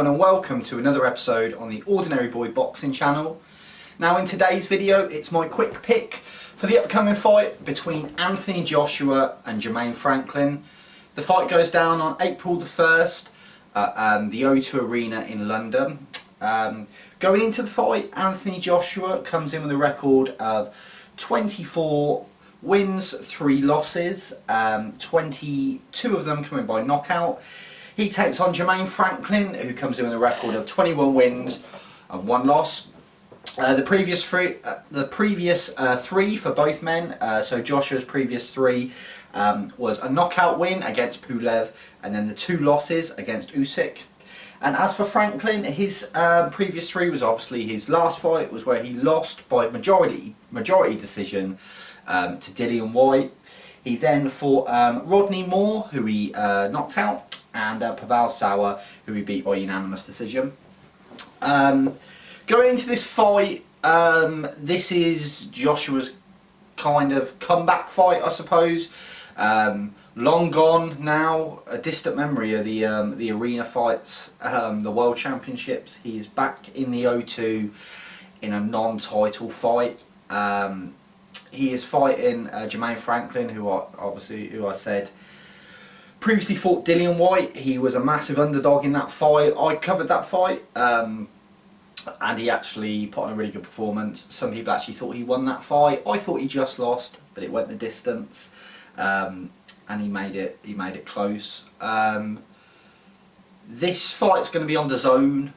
everyone and welcome to another episode on the Ordinary Boy Boxing channel. Now in today's video it's my quick pick for the upcoming fight between Anthony Joshua and Jermaine Franklin. The fight goes down on April the 1st at the O2 Arena in London. Going into the fight, Anthony Joshua comes in with a record of 24 wins, 3 losses, 22 of them coming by knockout. He takes on Jermaine Franklin, who comes in with a record of 21 wins and 1 loss. The previous three for both men, so Joshua's previous 3 was a knockout win against Pulev and then the 2 losses against Usyk. And as for Franklin, his previous 3 was obviously his last fight was where he lost by majority decision to Dillian Whyte. He then fought Rodney Moore, who he knocked out, and Pavel Sauer, who he beat by unanimous decision. Going into this fight, this is Joshua's kind of comeback fight, I suppose. Long gone now, a distant memory of the arena fights, the World Championships. He's back in the O2 in a non-title fight. He is fighting Jermaine Franklin, who I said previously fought Dillian Whyte. He was a massive underdog in that fight. I covered that fight, and he actually put on a really good performance. Some people actually thought he won that fight. I thought he just lost, but it went the distance, and he made it close. This fight's going to be on DAZN.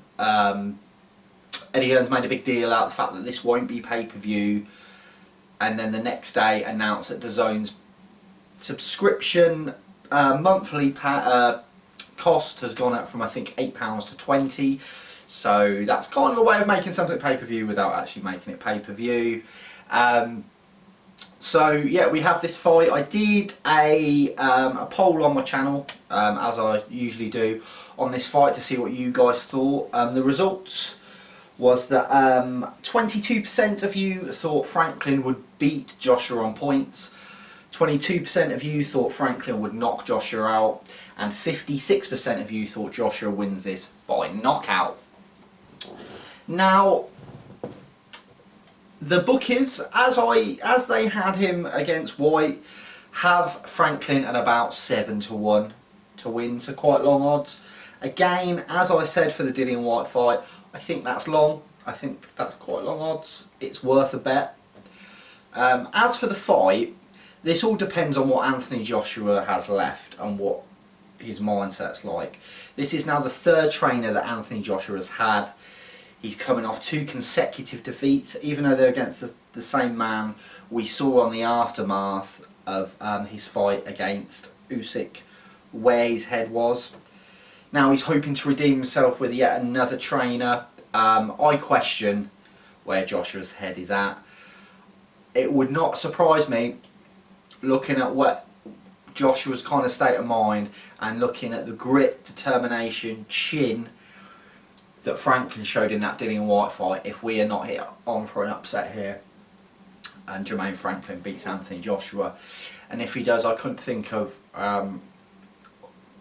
Eddie Hearn's made a big deal out of the fact that this won't be pay-per-view, and then the next day announced that DAZN's subscription monthly cost has gone up from I think £8 to £20. So that's kind of a way of making something pay-per-view without actually making it pay-per-view. So yeah, we have this fight. I did a poll on my channel, as I usually do, on this fight to see what you guys thought. The results was that 22% of you thought Franklin would beat Joshua on points, 22% of you thought Franklin would knock Joshua out, and 56% of you thought Joshua wins this by knockout. Now, the bookies, as they had him against Whyte, have Franklin at about 7-1 to win, so quite long odds. Again, as I said for the Dillian Whyte fight, I think that's long. I think that's quite long odds. It's worth a bet. As for the fight, this all depends on what Anthony Joshua has left and what his mindset's like. This is now the 3rd trainer that Anthony Joshua has had. He's coming off 2 consecutive defeats, even though they're against the same man we saw on the aftermath of his fight against Usyk, where his head was. Now he's hoping to redeem himself with yet another trainer. I question where Joshua's head is at. It would not surprise me, looking at what Joshua's kind of state of mind and looking at the grit, determination, chin that Franklin showed in that Dillian Whyte fight, if we are not here on for an upset here and Jermaine Franklin beats Anthony Joshua. And if he does, I couldn't think of a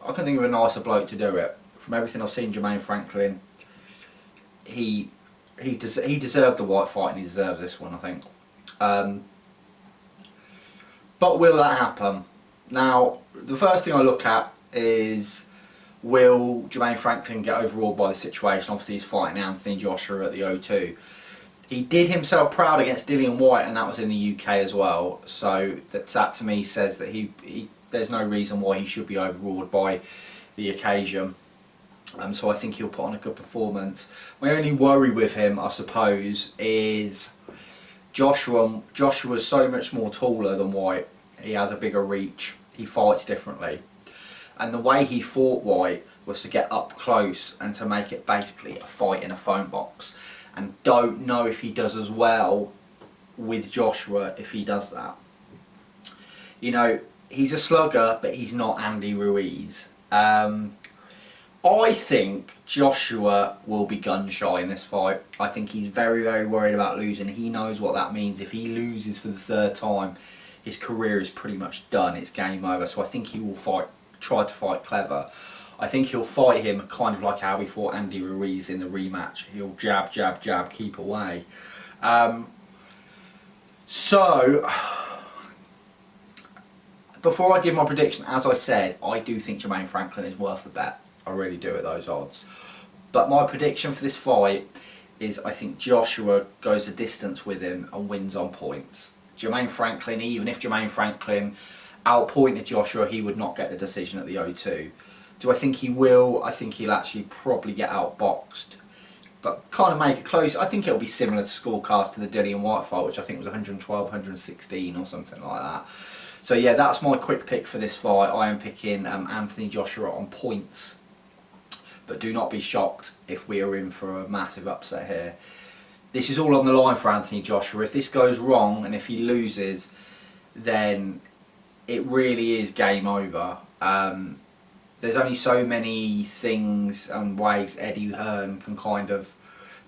nicer bloke to do it. From everything I've seen Jermaine Franklin, he deserved the Whyte fight and he deserves this one, I think. But will that happen? Now, the first thing I look at is, will Jermaine Franklin get overawed by the situation? Obviously he's fighting Anthony Joshua at the O2. He did himself proud against Dillian Whyte, and that was in the UK as well. So that to me says that there's no reason why he should be overawed by the occasion. So I think he'll put on a good performance. My only worry with him, I suppose, is Joshua's so much more taller than Whyte. He has a bigger reach. He fights differently. And the way he fought Whyte was to get up close and to make it basically a fight in a phone box. And don't know if he does as well with Joshua if he does that. You know, he's a slugger, but he's not Andy Ruiz. I think Joshua will be gun shy in this fight. I think he's very, very worried about losing. He knows what that means. If he loses for the 3rd time, his career is pretty much done. It's game over. So I think he will try to fight clever. I think he'll fight him kind of like how he fought Andy Ruiz in the rematch. He'll jab, jab, jab, keep away. So, before I give my prediction, as I said, I do think Jermaine Franklin is worth a bet. I really do at those odds. But my prediction for this fight is I think Joshua goes a distance with him and wins on points. Jermaine Franklin, even if Jermaine Franklin outpointed Joshua, he would not get the decision at the O2. Do I think he will? I think he'll actually probably get outboxed. But kind of make it close. I think it'll be similar to scorecards to the Dillian White fight, which I think was 112, 116 or something like that. So yeah, that's my quick pick for this fight. I am picking Anthony Joshua on points. But do not be shocked if we are in for a massive upset here. This is all on the line for Anthony Joshua. If this goes wrong and if he loses, then it really is game over. There's only so many things and ways Eddie Hearn can kind of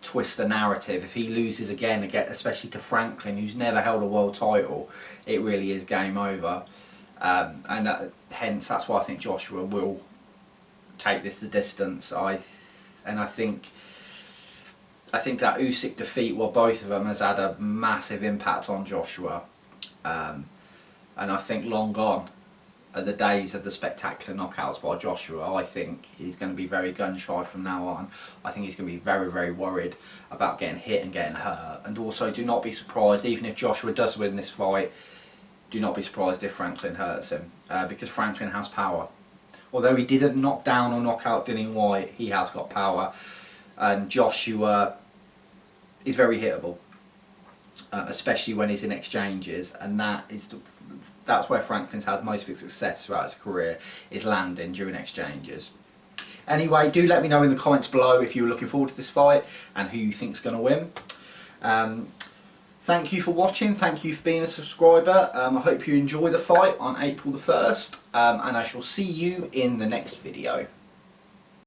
twist the narrative. If he loses again, especially to Franklin, who's never held a world title, it really is game over. Hence, that's why I think Joshua will take this the distance. I think that Usyk defeat, well, both of them, has had a massive impact on Joshua. And I think long gone are the days of the spectacular knockouts by Joshua. I think he's going to be very gun shy from now on. I think he's going to be very, very worried about getting hit and getting hurt. And also, do not be surprised, even if Joshua does win this fight, do not be surprised if Franklin hurts him. Because Franklin has power. Although he didn't knock down or knock out Dillian White, he has got power. And Joshua is very hittable. Especially when he's in exchanges, and that's where Franklin's had most of his success throughout his career, is landing during exchanges. Anyway, do let me know in the comments below if you're looking forward to this fight and who you think's going to win. Thank you for watching, thank you for being a subscriber. I hope you enjoy the fight on April the 1st, and I shall see you in the next video.